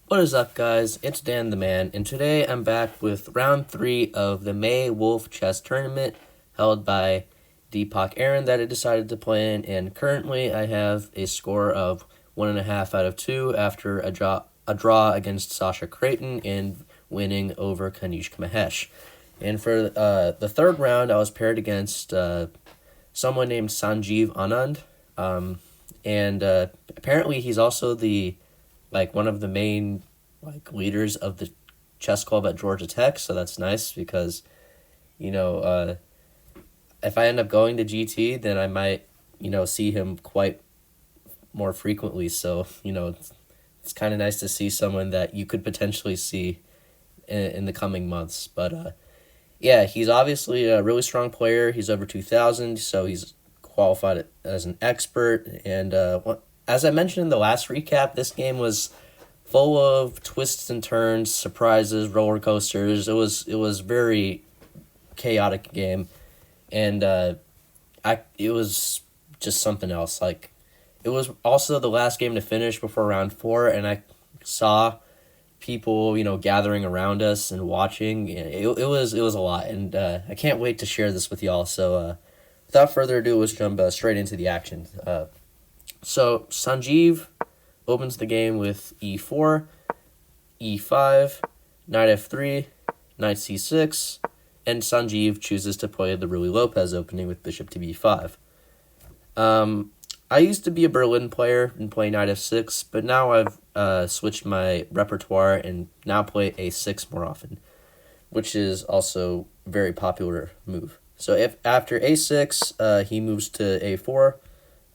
What is up, guys? It's Dan the Man, and today I'm back with round 3 of the May Wolf Chess Tournament held by Deepak Aaron that I decided to play in, and currently I have a score of 1.5 out of 2 after a draw against Sasha Creighton and winning over Kanishk Mahesh. And for the third round, I was paired against someone named Sanjeev Anand, and apparently he's also the one of the main leaders of the chess club at Georgia Tech, so that's nice because you know if I end up going to GT, then I might see him quite more frequently. So it's kind of nice to see someone that you could potentially see in the coming months. But yeah, he's obviously a really strong player. He's over 2,000, so he's qualified as an expert. And as I mentioned in the last recap, this game was full of twists and turns, surprises, roller coasters. It was very chaotic game, and it was just something else. Like, it was also the last game to finish before round 4, and I saw people gathering around us and watching. It was a lot, and I can't wait to share this with y'all. So without further ado, let's jump straight into the action. So Sanjeev opens the game with e4, e5, knight f3, knight c6, and Sanjeev chooses to play the Ruy Lopez opening with bishop to b5. I used to be a Berlin player and play knight f6, but now I've switched my repertoire and now play a6 more often, which is also a very popular move. So if after a6, he moves to a4,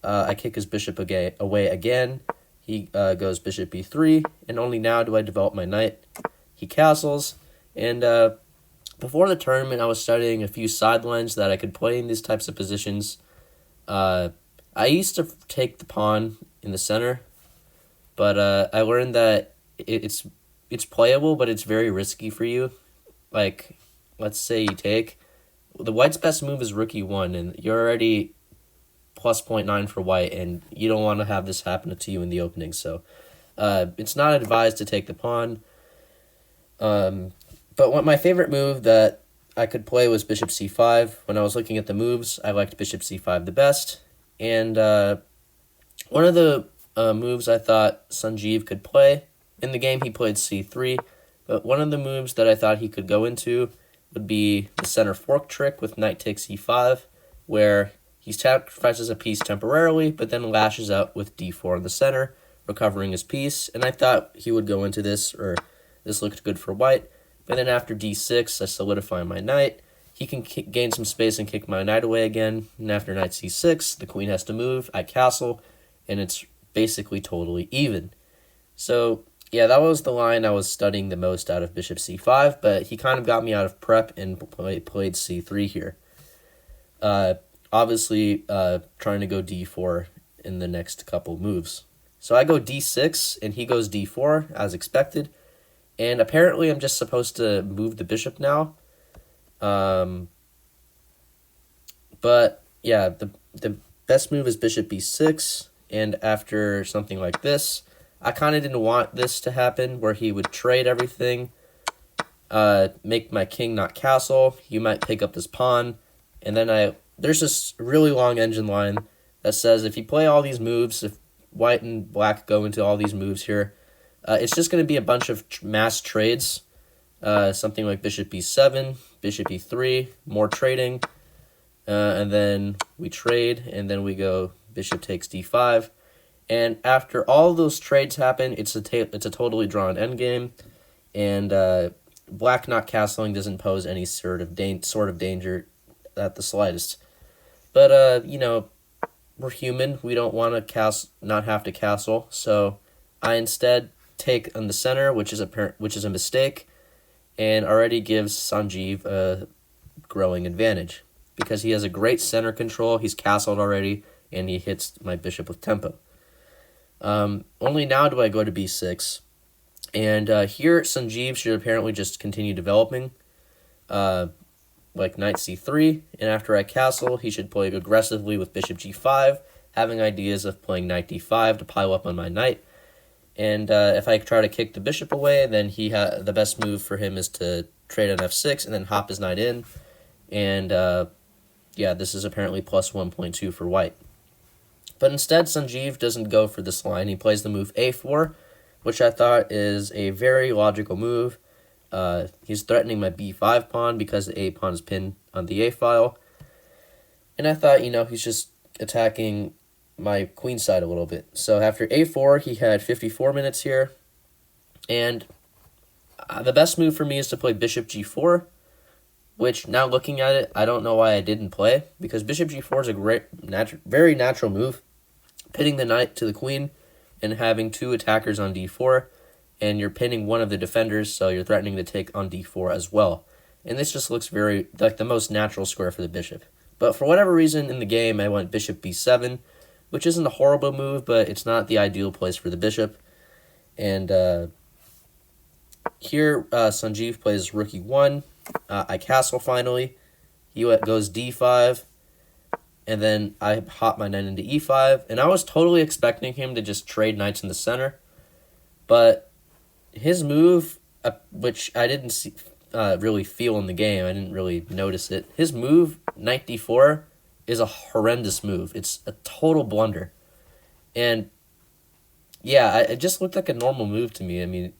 I kick his bishop away again. He goes bishop b3, and only now do I develop my knight. He castles, and before the tournament, I was studying a few sidelines that I could play in these types of positions. I used to take the pawn in the center, but I learned that it's playable, but it's very risky for you. Like, let's say you take... The white's best move is rook e1, and you're already plus 0.9 for white, and you don't want to have this happen to you in the opening. So it's not advised to take the pawn. But my favorite move that I could play was bishop c5. When I was looking at the moves, I liked bishop c5 the best. And one of the moves I thought Sanjeev could play, in the game he played c3, but one of the moves that I thought he could go into would be the center fork trick with knight takes e5, where he sacrifices a piece temporarily, but then lashes out with d4 in the center, recovering his piece. And I thought he would go into this, or this looked good for white. But then after d6, I solidify my knight. He can gain some space and kick my knight away again. And after knight c6, the queen has to move. I castle, and it's basically totally even. So yeah, that was the line I was studying the most out of bishop c5, but he kind of got me out of prep and played c3 here. Obviously, trying to go d4 in the next couple moves. So I go d6, and he goes d4, as expected. And apparently I'm just supposed to move the bishop now. But yeah, the best move is bishop b6, and after something like this, I kind of didn't want this to happen, where he would trade everything, make my king not castle. He might pick up this pawn, and then there's this really long engine line that says if you play all these moves, if white and black go into all these moves here, it's just going to be a bunch of mass trades, something like bishop b7, bishop e3, more trading, and then we trade, and then we go bishop takes d5. And after all those trades happen, it's a totally drawn endgame, and black not castling doesn't pose any sort of danger at the slightest. But we're human. We don't want to not have to castle. So I instead take on the center, which is a mistake, and already gives Sanjeev a growing advantage because he has a great center control. He's castled already, and he hits my bishop with tempo. Only now do I go to b6, and here Sanjeev should apparently just continue developing, like knight c3, and after I castle, he should play aggressively with bishop g5, having ideas of playing knight d5 to pile up on my knight, And if I try to kick the bishop away, then the best move for him is to trade on f6 and then hop his knight in. And yeah, this is apparently plus 1.2 for white. But instead, Sanjeev doesn't go for this line. He plays the move a4, which I thought is a very logical move. He's threatening my b5 pawn because the a pawn is pinned on the a file. And I thought, he's just attacking my queen side a little bit. So after a4, he had 54 minutes here. And the best move for me is to play bishop g4, which now looking at it, I don't know why I didn't play, because bishop g4 is a very natural move, pitting the knight to the queen and having two attackers on d4, and you're pinning one of the defenders, so you're threatening to take on d4 as well. And this just looks very like the most natural square for the bishop. But for whatever reason in the game, I went bishop b7, which isn't a horrible move, but it's not the ideal place for the bishop. And here, Sanjeev plays rook e1. I castle finally. He goes d5, and then I hop my knight into e5. And I was totally expecting him to just trade knights in the center, but his move, which I didn't really feel in the game, I didn't really notice it. His move, knight d4, is a horrendous move. It's a total blunder. And yeah, it just looked like a normal move to me. I mean,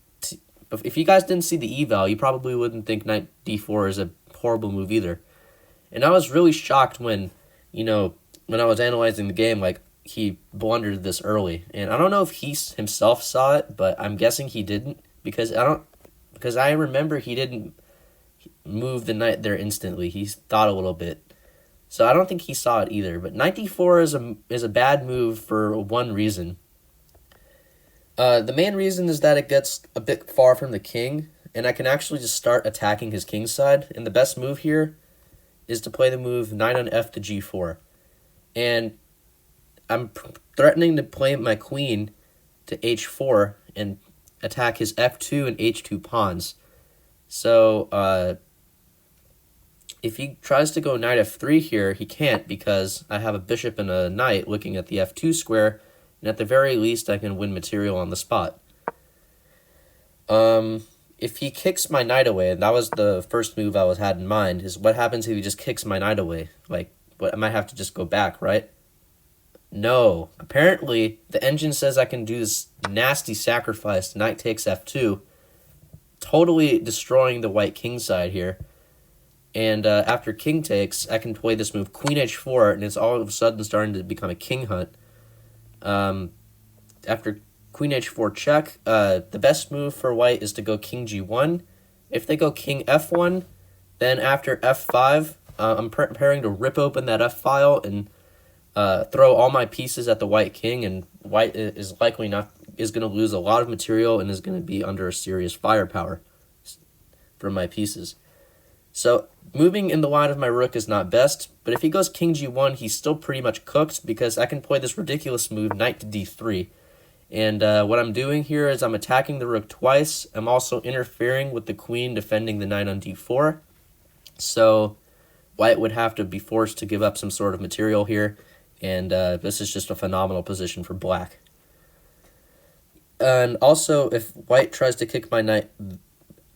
if you guys didn't see the eval, you probably wouldn't think knight d4 is a horrible move either. And I was really shocked when I was analyzing the game, like, he blundered this early. And I don't know if he himself saw it, but I'm guessing he didn't, because I remember he didn't move the knight there instantly. He thought a little bit. So I don't think he saw it either. But knight d4 is a bad move for one reason. The main reason is that it gets a bit far from the king, and I can actually just start attacking his king side. And the best move here is to play the move knight on f to g4. And I'm threatening to play my queen to h4 and attack his f2 and h2 pawns. So if he tries to go knight f3 here, he can't, because I have a bishop and a knight looking at the f2 square, and at the very least I can win material on the spot. If he kicks my knight away, and that was the first move I had in mind, is what happens if he just kicks my knight away? Like, what, I might have to just go back, right? No. Apparently, the engine says I can do this nasty sacrifice. Knight takes f2, totally destroying the white king side here. And after king takes, I can play this move queen h4, and it's all of a sudden starting to become a king hunt. After queen h4 check, the best move for white is to go king g1. If they go king f1, then after f5, I'm preparing to rip open that f file and throw all my pieces at the white king, and white is going to lose a lot of material and is going to be under a serious firepower from my pieces. So moving in the line of my rook is not best, but if he goes king g1, he's still pretty much cooked, because I can play this ridiculous move knight to d3. And what I'm doing here is I'm attacking the rook twice. I'm also interfering with the queen defending the knight on d4. So white would have to be forced to give up some sort of material here, and this is just a phenomenal position for black. And also, if white tries to kick my knight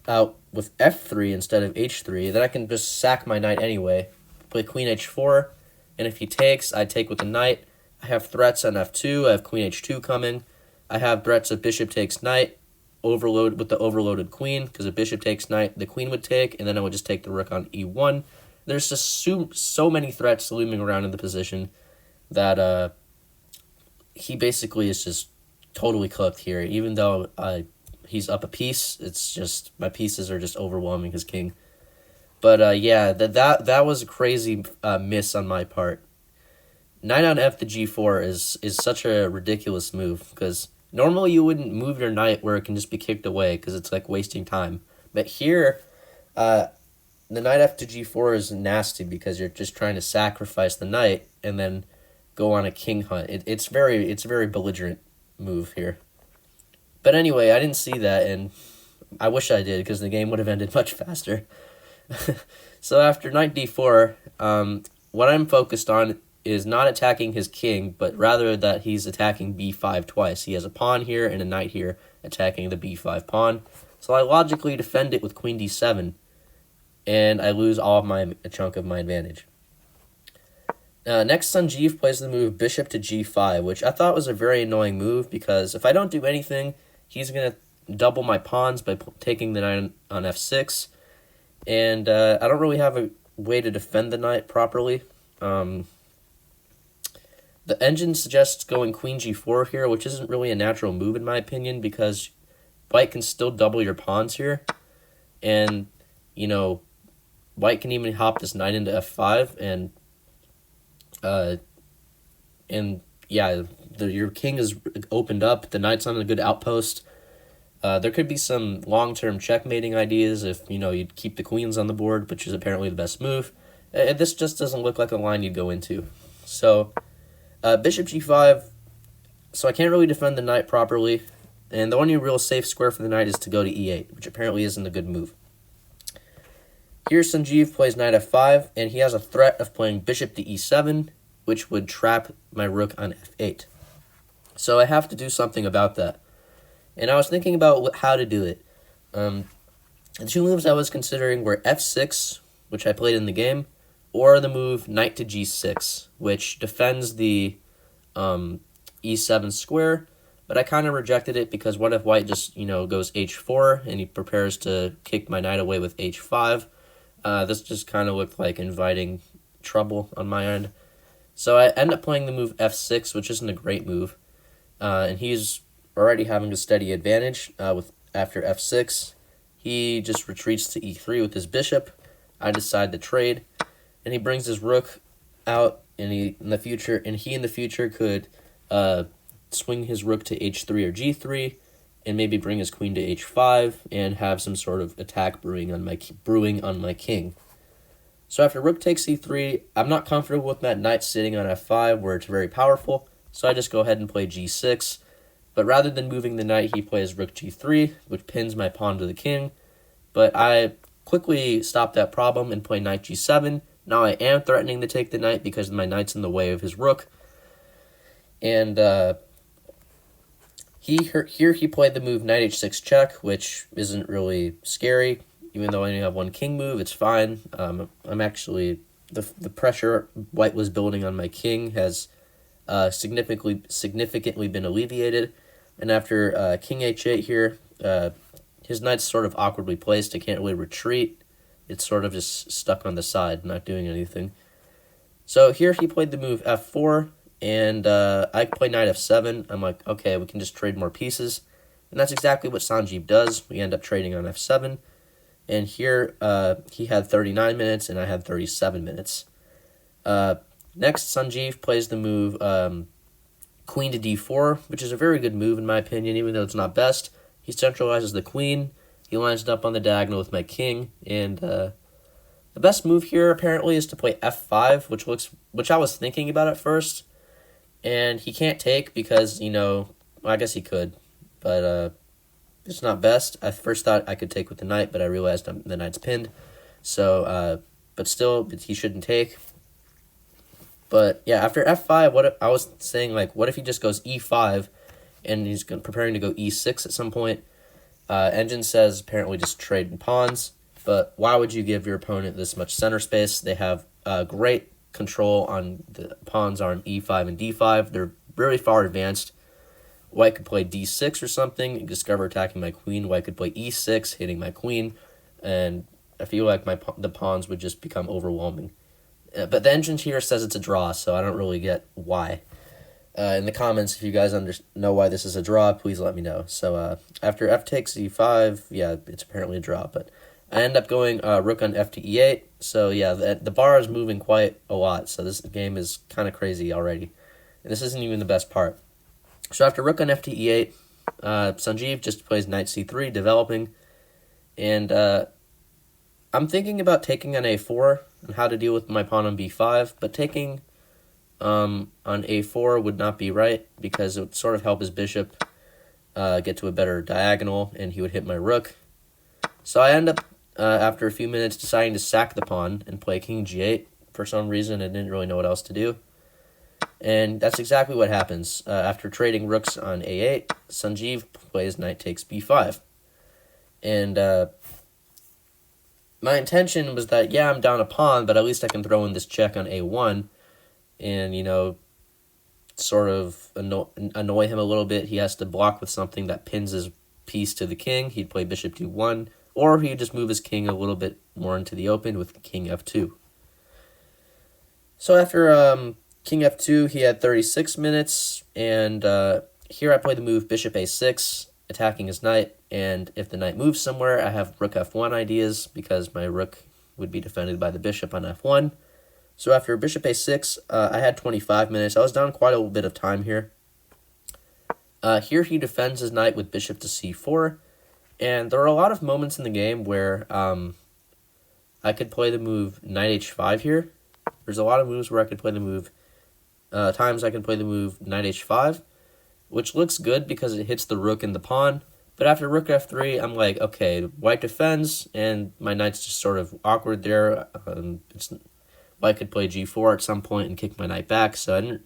out with f3 instead of h3, then I can just sack my knight anyway. Play queen h4, and if he takes, I take with the knight. I have threats on f2, I have queen h2 coming. I have threats of bishop takes knight, overload with the overloaded queen, because if bishop takes knight, the queen would take, and then I would just take the rook on e1. There's just so many threats looming around in the position that he basically is just totally cooked here. Even though he's up a piece, it's just my pieces are just overwhelming his king. But yeah, that was a crazy miss on my part. Knight on f to g4 is such a ridiculous move, because normally you wouldn't move your knight where it can just be kicked away, because it's like wasting time. But here, the knight f to g4 is nasty, because you're just trying to sacrifice the knight and then go on a king hunt. It's a very belligerent move here. But anyway, I didn't see that, and I wish I did, because the game would have ended much faster. So after knight d4, what I'm focused on is not attacking his king, but rather that he's attacking b5 twice. He has a pawn here and a knight here attacking the b5 pawn. So I logically defend it with queen d7, and I lose a chunk of my advantage. Next, Sanjeev plays the move bishop to g5, which I thought was a very annoying move because if I don't do anything, he's going to double my pawns by taking the knight on f6, and I don't really have a way to defend the knight properly. The engine suggests going queen g4 here, which isn't really a natural move in my opinion because white can still double your pawns here, and, you know, white can even hop this knight into f5, and your king is opened up, the knight's on a good outpost. There could be some long-term checkmating ideas if, you'd keep the queens on the board, which is apparently the best move. This just doesn't look like a line you'd go into. So, bishop g5, so I can't really defend the knight properly, and the only real safe square for the knight is to go to e8, which apparently isn't a good move. Here, Sanjeev plays knight f5, and he has a threat of playing bishop to e7, which would trap my rook on f8. So I have to do something about that. And I was thinking about how to do it. The two moves I was considering were f6, which I played in the game, or the move knight to g6, which defends the e7 square, but I kind of rejected it because what if white just, goes h4, and he prepares to kick my knight away with h5. This just kind of looked like inviting trouble on my end. So I end up playing the move f6, which isn't a great move. And he's already having a steady advantage after f6. He just retreats to e3 with his bishop. I decide to trade, and he brings his rook out, and he in the future could swing his rook to h3 or g3, and maybe bring his queen to h5 and have some sort of attack brewing on my king. So after rook takes e3, I'm not comfortable with that knight sitting on f5 where it's very powerful, so I just go ahead and play g6. But rather than moving the knight, he plays rook g3, which pins my pawn to the king. But I quickly stop that problem and play knight g7. Now I am threatening to take the knight because my knight's in the way of his rook. And here he played the move knight h6 check, which isn't really scary. Even though I only have one king move, it's fine. I'm actually the pressure white was building on my king has significantly been alleviated. And after king h8 here, his knight's sort of awkwardly placed. It can't really retreat. It's sort of just stuck on the side, not doing anything. So here he played the move f4, and I play knight f7. I'm like, okay, we can just trade more pieces. And that's exactly what Sanjeev does. We end up trading on f7. And here he had 39 minutes, and I had 37 minutes. Next, Sanjeev plays the move queen to d4, which is a very good move in my opinion, even though it's not best. He centralizes the queen. He lines it up on the diagonal with my king, and the best move here apparently is to play f5, which I was thinking about at first, and he can't take because I guess he could, but it's not best. I first thought I could take with the knight, but I realized the knight's pinned, so but still he shouldn't take. But yeah, after f5, I was saying, what if he just goes e5, and he's preparing to go e6 at some point? Engine says apparently just trade pawns, but why would you give your opponent this much center space? They have great control on the pawns on e5 and d5. They're very far advanced. White could play d6 or something, discover attacking my queen. White could play e6, hitting my queen, and I feel like the pawns would just become overwhelming. But the engine here says it's a draw, so I don't really get why. In the comments, if you guys know why this is a draw, please let me know. So after f takes e5, yeah, it's apparently a draw. But I end up going rook on f to e8. So yeah, the bar is moving quite a lot. So this game is kind of crazy already. And this isn't even the best part. So after rook on f to e8, Sanjeev just plays knight c3, developing. And I'm thinking about taking on a4 and how to deal with my pawn on b5. But taking on a4 would not be right because it would sort of help his bishop get to a better diagonal, and he would hit my rook. So I end up, after a few minutes, deciding to sack the pawn and play king g8. For some reason, I didn't really know what else to do. And that's exactly what happens. After trading rooks on a8, Sanjeev plays knight takes b5. And my intention was that, yeah, I'm down a pawn, but at least I can throw in this check on a1 and, sort of annoy him a little bit. He has to block with something that pins his piece to the king. He'd play bishop d1, or he'd just move his king a little bit more into the open with king f2. So after king f2, he had 36 minutes, and here I play the move bishop a6, attacking his knight, and if the knight moves somewhere, I have rook f1 ideas, because my rook would be defended by the bishop on f1. So after bishop a6, I had 25 minutes. I was down quite a little bit of time here. Here he defends his knight with bishop to c4, and there are a lot of moments in the game where I could play the move knight h5 here. There's a lot of moves where I could play the move, times I can play the move knight h5, which looks good because it hits the rook and the pawn. But after rook f3, I'm like, okay, white defends, and my knight's just sort of awkward there. White could play g4 at some point and kick my knight back, so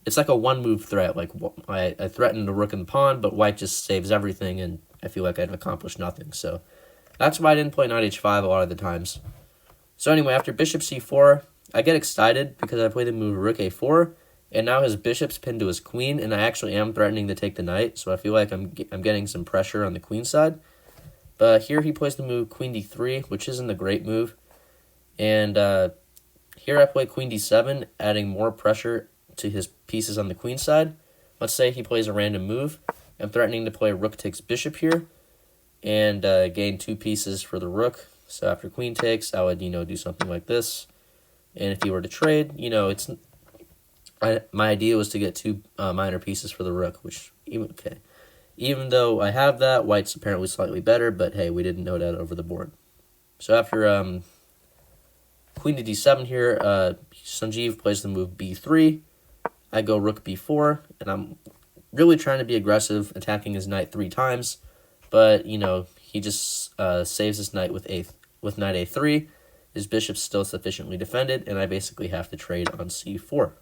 it's like a one-move threat. Like, I threaten the rook and the pawn, but white just saves everything, and I feel like I've accomplished nothing. So that's why I didn't play knight h5 a lot of the times. So anyway, after bishop c4, I get excited because I play the move rook a4, and now his bishop's pinned to his queen, and I actually am threatening to take the knight, so I feel like I'm getting some pressure on the queen side. But here he plays the move queen d3, which isn't a great move, and here I play queen d7, adding more pressure to his pieces on the queen side. Let's say he plays a random move. I'm threatening to play rook takes bishop here and gain 2 pieces for the rook. So after queen takes, I would, do something like this. And if he were to trade, my idea was to get 2 minor pieces for the rook, which, even though I have that, white's apparently slightly better, but hey, we didn't know that over the board. So after queen to d7 here, Sanjeev plays the move b3. I go rook b4, and I'm really trying to be aggressive, attacking his knight 3 times. But, he just saves his knight with knight a3. His bishop's still sufficiently defended, and I basically have to trade on c4.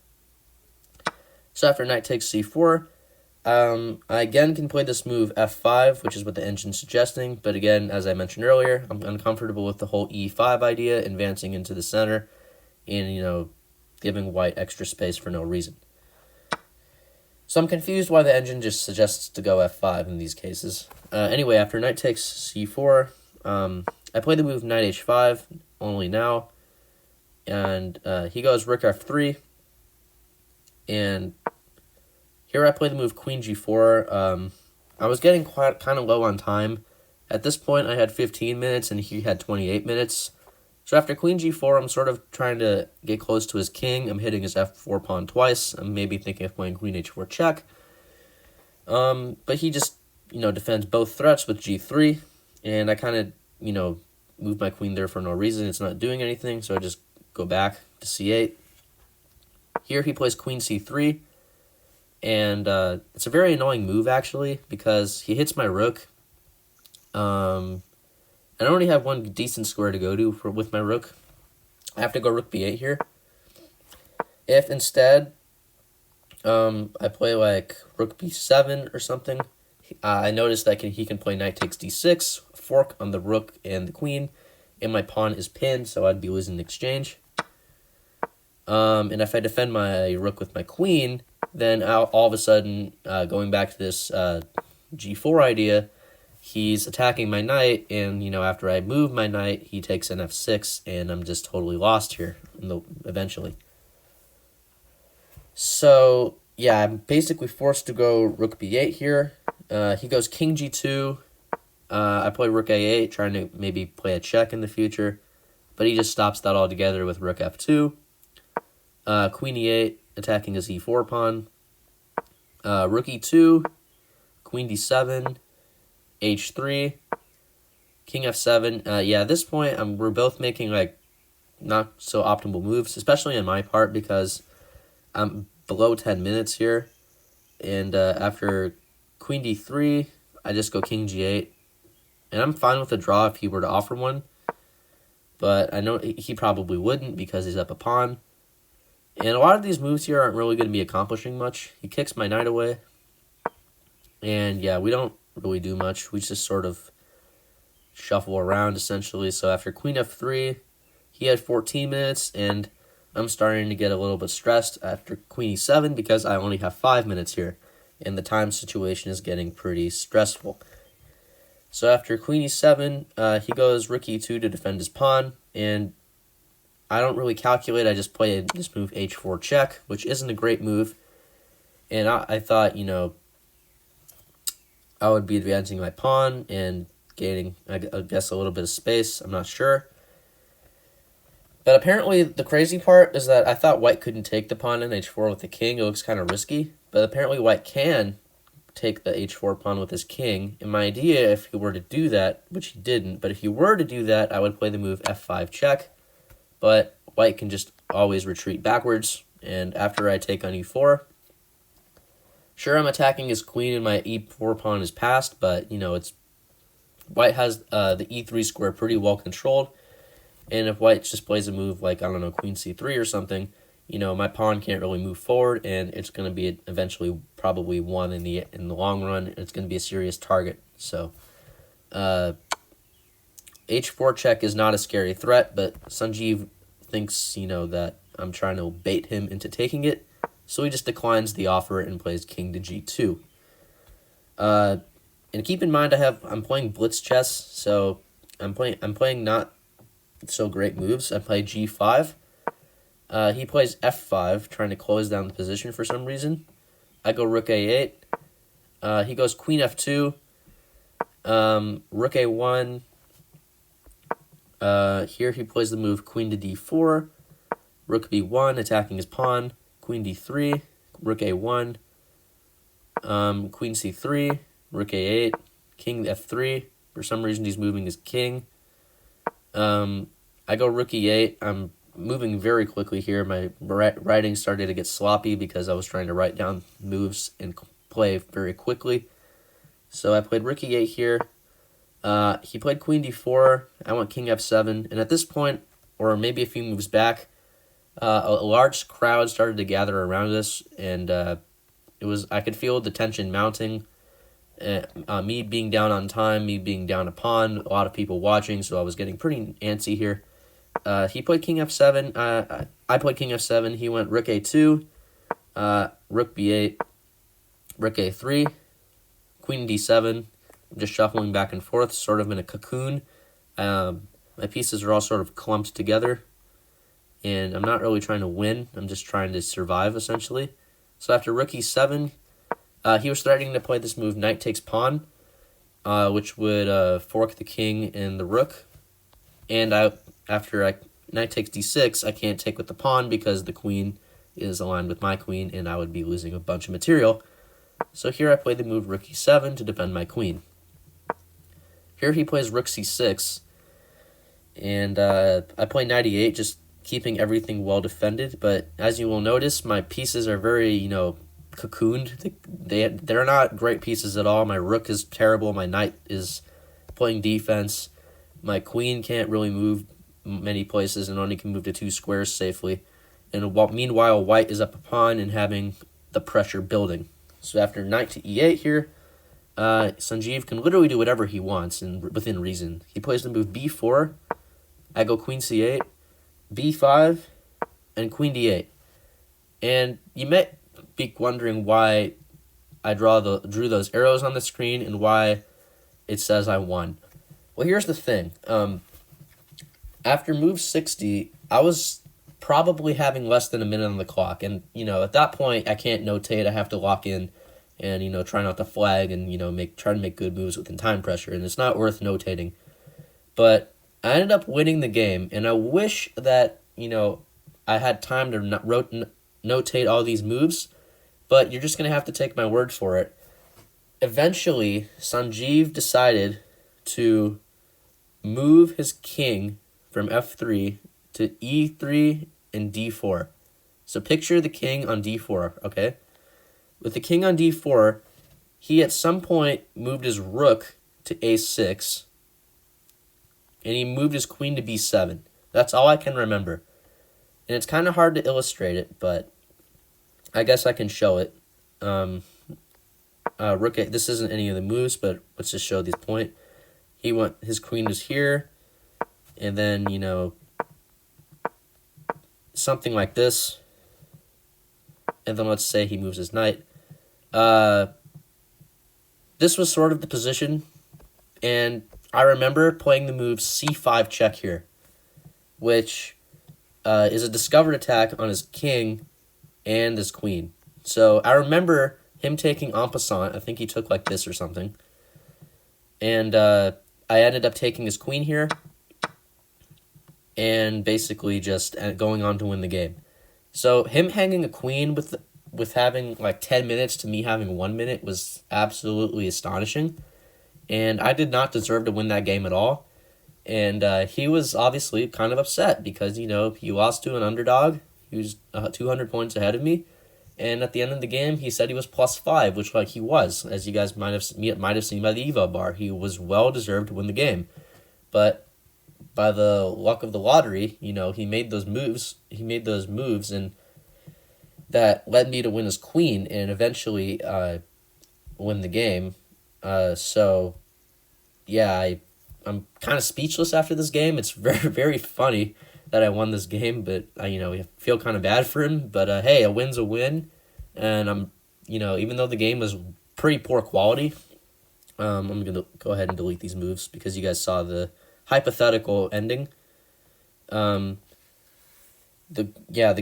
So after knight takes c4, I again can play this move f5, which is what the engine's suggesting. But again, as I mentioned earlier, I'm uncomfortable with the whole e5 idea, advancing into the center, and, giving white extra space for no reason. So I'm confused why the engine just suggests to go f5 in these cases. Anyway, after knight takes c4, I play the move knight h5, only now. And he goes rook f3. And here I play the move queen g4. I was getting kind of low on time. At this point, I had 15 minutes, and he had 28 minutes. So after queen g4, I'm sort of trying to get close to his king. I'm hitting his f4 pawn twice. I'm maybe thinking of playing queen h4 check. But he just, defends both threats with g3. And I kind of, move my queen there for no reason. It's not doing anything, so I just go back to c8. Here he plays queen c3. And it's a very annoying move, actually, because he hits my rook. I only have one decent square to go to with my rook. I have to go rook b8 here. If instead I play like rook b7 or something, I notice that he can play knight takes d6, fork on the rook and the queen, and my pawn is pinned, so I'd be losing the exchange. And if I defend my rook with my queen, then all of a sudden, going back to this g4 idea, he's attacking my knight, and, after I move my knight, he takes an f6, and I'm just totally lost here eventually. So, yeah, I'm basically forced to go rook b8 here. He goes king g2. I play rook a8, trying to maybe play a check in the future, but he just stops that altogether with rook f2. Queen e8, attacking his e4 pawn. Rook e2, queen d7, h3, king f7. At this point, we're both making not so optimal moves, especially on my part because I'm below 10 minutes here. And after queen d3, I just go king g8, and I'm fine with a draw if he were to offer one, but I know he probably wouldn't because he's up a pawn. And a lot of these moves here aren't really going to be accomplishing much. He kicks my knight away. And yeah, we don't really do much. We just sort of shuffle around, essentially. So after queen f3, he had 14 minutes, and I'm starting to get a little bit stressed after queen e7 because I only have 5 minutes here, and the time situation is getting pretty stressful. So after queen e7, he goes rook e2 to defend his pawn, and I don't really calculate. I just play this move h4 check, which isn't a great move, and I thought, I would be advancing my pawn and gaining, I guess, a little bit of space. I'm not sure. But apparently, the crazy part is that I thought white couldn't take the pawn in h4 with the king. It looks kind of risky. But apparently, white can take the h4 pawn with his king. And my idea, if he were to do that, which he didn't, but if he were to do that, I would play the move f5 check. But white can just always retreat backwards. And after I take on e4, sure, I'm attacking his queen and my e4 pawn is passed, but, it's white has the e3 square pretty well controlled. And if white just plays a move like, I don't know, queen c3 or something, my pawn can't really move forward, and it's going to be eventually probably won in the long run. It's going to be a serious target. So h4 check is not a scary threat, but Sanjeev thinks, that I'm trying to bait him into taking it. So he just declines the offer and plays king to g2. And keep in mind, I'm playing blitz chess, so I'm playing not so great moves. I play g5. He plays f5, trying to close down the position for some reason. I go rook a8. He goes queen f2. Rook a1. Here he plays the move queen to d4. Rook b1, attacking his pawn. Queen d3. Rook a1. Queen c3. Rook a8. King f3. For some reason, he's moving his king. I go rook e8. I'm moving very quickly here. My writing started to get sloppy because I was trying to write down moves and play very quickly. So I played rook e8 here. He played queen d4. I went king f7. And at this point, or maybe a few moves back, a large crowd started to gather around us, and I could feel the tension mounting. Me being down on time, me being down a pawn, a lot of people watching, so I was getting pretty antsy here. He played king f7. I played king f7. He went rook a2, rook b8, rook a3, queen d7. I'm just shuffling back and forth, sort of in a cocoon. My pieces are all sort of clumped together, and I'm not really trying to win. I'm just trying to survive, essentially. So after rook e7, he was threatening to play this move knight takes pawn, which would fork the king and the rook. And after knight takes d6, I can't take with the pawn because the queen is aligned with my queen, and I would be losing a bunch of material. So here I play the move rook e7 to defend my queen. Here he plays rook c6, and I play knight e8, just keeping everything well defended. But as you will notice, my pieces are very, cocooned. They're not great pieces at all. My rook is terrible. My knight is playing defense. My queen can't really move many places and only can move to 2 squares safely. And meanwhile, white is up a pawn and having the pressure building. So after knight to e8 here, Sanjeev can literally do whatever he wants and within reason. He plays the move b4. I go queen c8, b5, and queen d8. And you may be wondering why I drew those arrows on the screen and why it says I won. Well, here's the thing. After move 60, I was probably having less than a minute on the clock. And, at that point, I can't notate. I have to lock in and, try not to flag and, try to make good moves within time pressure. And it's not worth notating. But I ended up winning the game. And I wish that, I had time to notate all these moves. But you're just going to have to take my word for it. Eventually, Sanjeev decided to move his king from f3 to e3 and d4. So picture the king on d4, okay? With the king on d4, he at some point moved his rook to a6, and he moved his queen to b7. That's all I can remember. And it's kind of hard to illustrate it, but I guess I can show it. Rook A, this isn't any of the moves, but let's just show this point. His queen is here, and then, you know, something like this. And then let's say he moves his knight. This was sort of the position, and I remember playing the move c5 check here, which is a discovered attack on his king and his queen. So I remember him taking en passant. I think he took like this or something. And I ended up taking his queen here and basically just going on to win the game. So him hanging a queen with having like 10 minutes to me having 1 minute was absolutely astonishing. And I did not deserve to win that game at all. And he was obviously kind of upset because, you know, he lost to an underdog. He was 200 points ahead of me. And at the end of the game, he said he was +5, which like he was, as you guys might have seen by the evo bar. He was well deserved to win the game. But by the luck of the lottery, you know, he made those moves. And that led me to win his queen and eventually win the game. So, yeah, I'm kind of speechless after this game. It's very, very funny that I won this game, but I feel kind of bad for him. But hey, a win's a win, and I'm, even though the game was pretty poor quality, I'm gonna go ahead and delete these moves because you guys saw the hypothetical ending. The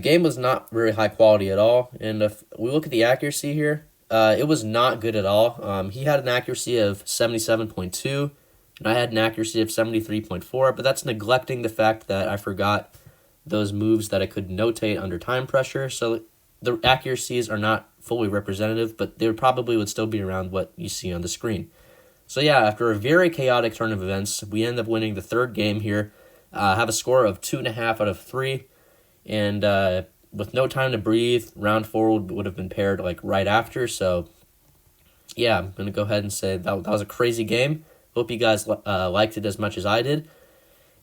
game was not very high quality at all, and if we look at the accuracy here, it was not good at all. He had an accuracy of 77.2, and I had an accuracy of 73.4, but that's neglecting the fact that I forgot those moves that I could notate under time pressure, so the accuracies are not fully representative, but they probably would still be around what you see on the screen. So yeah, after a very chaotic turn of events, we end up winning the third game here, have a score of 2.5 out of 3, and with no time to breathe, round 4 would have been paired like right after. So yeah, I'm going to go ahead and say that was a crazy game. Hope you guys liked it as much as I did.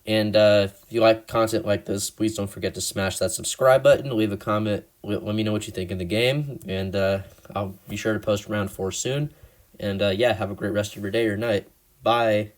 And if you like content like this, please don't forget to smash that subscribe button, leave a comment, let me know what you think of the game, and I'll be sure to post round 4 soon. And yeah, have a great rest of your day or night. Bye.